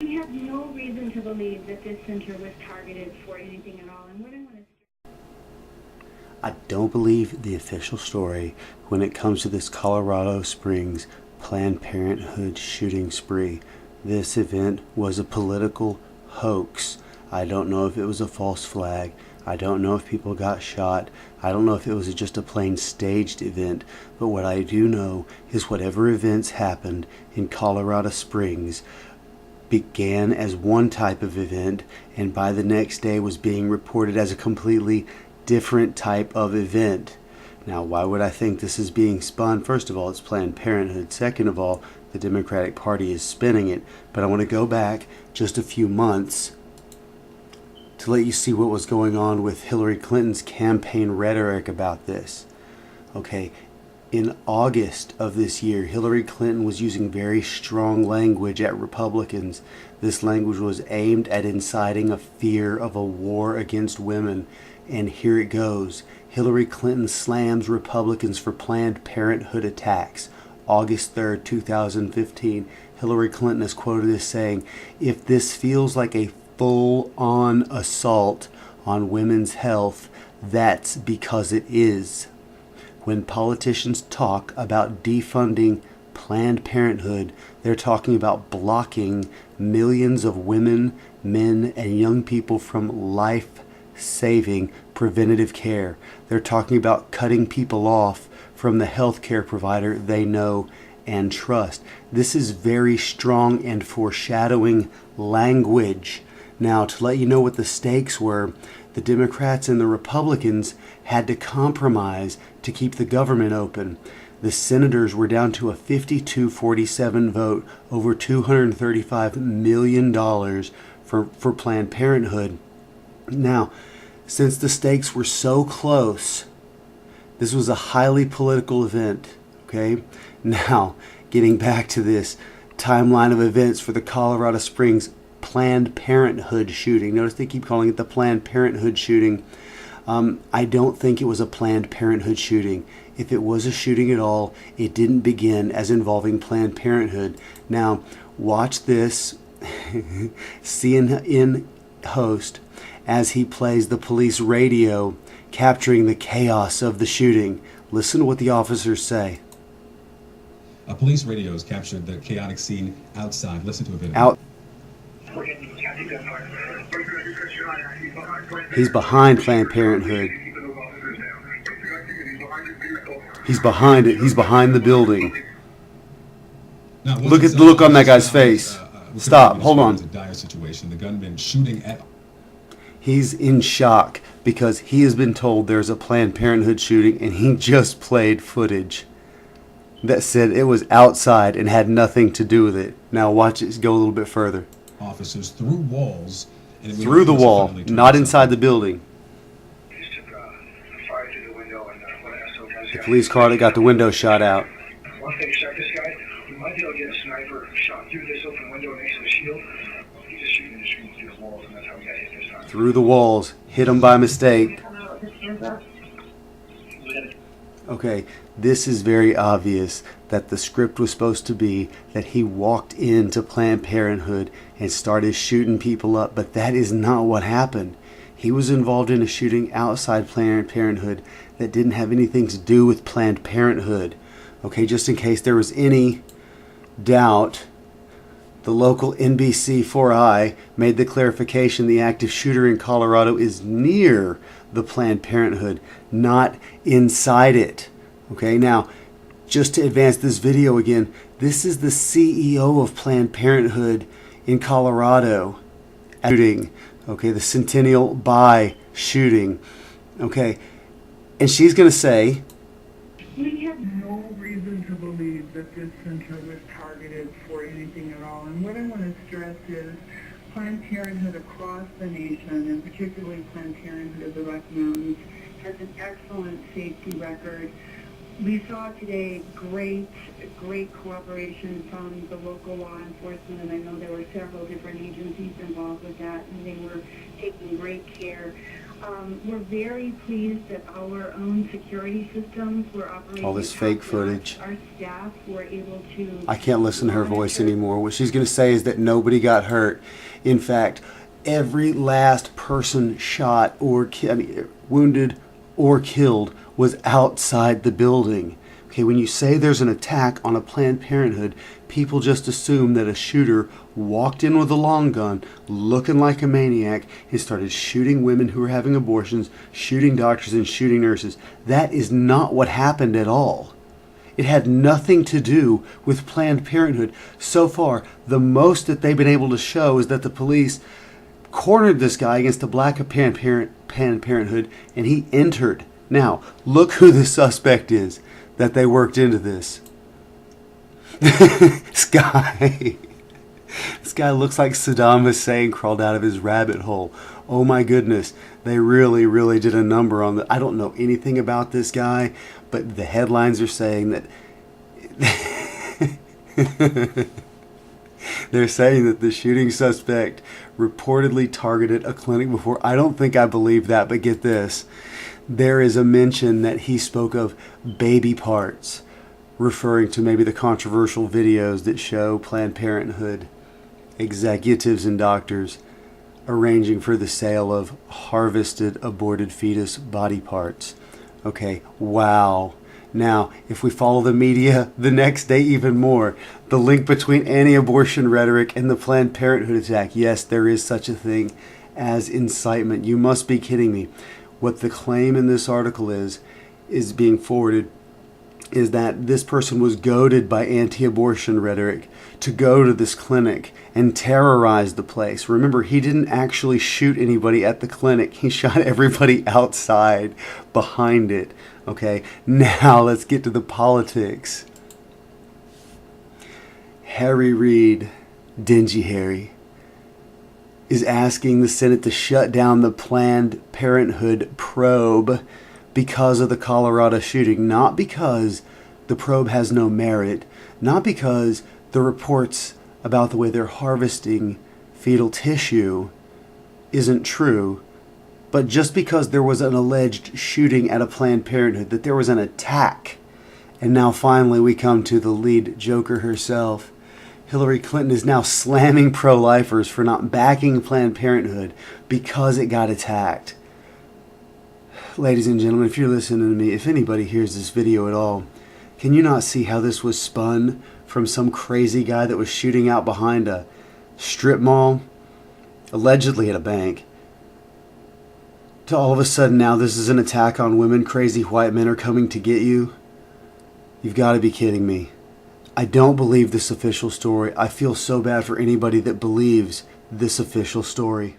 We have no reason to believe that this center was targeted for anything at all. And what I want to I don't believe the official story when it comes to this Colorado Springs Planned Parenthood shooting spree. This event was a political hoax. I don't know if it was a false flag. I don't know if people got shot. I don't know if it was just a plain staged event. But what I do know is whatever events happened in Colorado Springs began as one type of event, and by the next day was being reported as a completely different type of event. Now, why would I think this is being spun? First of all, it's Planned Parenthood. Second of all, the Democratic Party is spinning it. But I want to go back just a few months to let you see what was going on with Hillary Clinton's campaign rhetoric about this. Okay, in August of this year, Hillary Clinton was using very strong language at Republicans. This language was aimed at inciting a fear of a war against women. And here it goes. Hillary Clinton slams Republicans for Planned Parenthood attacks. August 3rd, 2015, Hillary Clinton is quoted as saying, "If this feels like a full-on assault on women's health, that's because it is." When politicians talk about defunding Planned Parenthood, they're talking about blocking millions of women, men, and young people from life-saving preventative care. They're talking about cutting people off from the health care provider they know and trust. This is very strong and foreshadowing language. Now, to let you know what the stakes were, the Democrats and the Republicans had to compromise to keep the government open. The senators were down to a 52-47 vote, over $235 million for Planned Parenthood. Now, since the stakes were so close, this was a highly political event, okay? Now, getting back to this timeline of events for the Colorado Springs Planned Parenthood shooting. Notice they keep calling it the Planned Parenthood shooting. I don't think it was a Planned Parenthood shooting. If it was a shooting at all, it didn't begin as involving Planned Parenthood. Now, watch this CNN host as he plays the police radio capturing the chaos of the shooting. Listen to what the officers say. Police radios captured the chaotic scene outside. Listen to a video. Out. He's behind Planned Parenthood. He's behind it. He's behind the building. Now, look at the look on that guy's face. Stop. Hold on. It's a dire situation. The gunman shooting at. He's in shock because he has been told there's a Planned Parenthood shooting, and he just played footage that said it was outside and had nothing to do with it. Now watch it go a little bit further. Officers through walls. And through the wall, not inside the building. The police car that got the window shot out. Once they shot this guy, we might be able to get a sniper shot through this open window next to the shield. He's just shooting the screen through the walls, and that's how we got hit this time. Through the walls, hit him by mistake. Okay, this is very obvious that the script was supposed to be that he walked into Planned Parenthood and started shooting people up, but that is not what happened. He was involved in a shooting outside Planned Parenthood that didn't have anything to do with Planned Parenthood. Okay, just in case there was any doubt, the local NBC4i made the clarification the active shooter in Colorado is near the Planned Parenthood, not inside it. Okay, now, just to advance this video again, this is the CEO of Planned Parenthood in Colorado shooting. Okay, the Centennial Buy shooting. Okay, and she's going to say, "We have no reason to believe that this center was targeted for anything at all." And what I want to stress is Planned Parenthood across the nation, and particularly Planned Parenthood of the Rocky Mountains, has an excellent safety record. We saw today great cooperation from the local law enforcement, and I know there were several different agencies involved with that, and they were taking great care. We're very pleased that our own security systems were operating. All this fake top-notch. footage. Our staff were able to. I can't listen to her voice monitor. anymore. What she's going to say is that nobody got hurt. In fact, every last person shot or wounded or killed was outside the building. Okay, when you say there's an attack on a Planned Parenthood, people just assume that a shooter walked in with a long gun, looking like a maniac, and started shooting women who were having abortions, shooting doctors, and shooting nurses. That is not what happened at all. It had nothing to do with Planned Parenthood. So far, the most that they've been able to show is that the police cornered this guy against the black of Planned Parenthood, and he entered. Now, look who the suspect is that they worked into this. This guy looks like Saddam Hussein crawled out of his rabbit hole. Oh my goodness, they really, really did a number on the. I don't know anything about this guy, but the headlines are saying that they're saying that the shooting suspect reportedly targeted a clinic before. I don't think I believe that, but get this. There is a mention that he spoke of baby parts, referring to maybe the controversial videos that show Planned Parenthood executives and doctors arranging for the sale of harvested aborted fetus body parts. Okay, wow. Now, if we follow the media the next day even more, the link between anti-abortion rhetoric and the Planned Parenthood attack. Yes, there is such a thing as incitement. You must be kidding me. What the claim in this article is being forwarded is that this person was goaded by anti-abortion rhetoric to go to this clinic and terrorize the place. Remember, he didn't actually shoot anybody at the clinic. He shot everybody outside behind it. Okay, now let's get to the politics. Harry Reid, Dingy Harry, is asking the Senate to shut down the Planned Parenthood probe because of the Colorado shooting. Not because the probe has no merit, not because the reports about the way they're harvesting fetal tissue isn't true, but just because there was an alleged shooting at a Planned Parenthood, that there was an attack. And now finally we come to the lead joker herself. Hillary Clinton is now slamming pro-lifers for not backing Planned Parenthood because it got attacked. Ladies and gentlemen, if you're listening to me, if anybody hears this video at all, can you not see how this was spun from some crazy guy that was shooting out behind a strip mall, allegedly at a bank, to all of a sudden now this is an attack on women, crazy white men are coming to get you? You've got to be kidding me. I don't believe this official story. I feel so bad for anybody that believes this official story.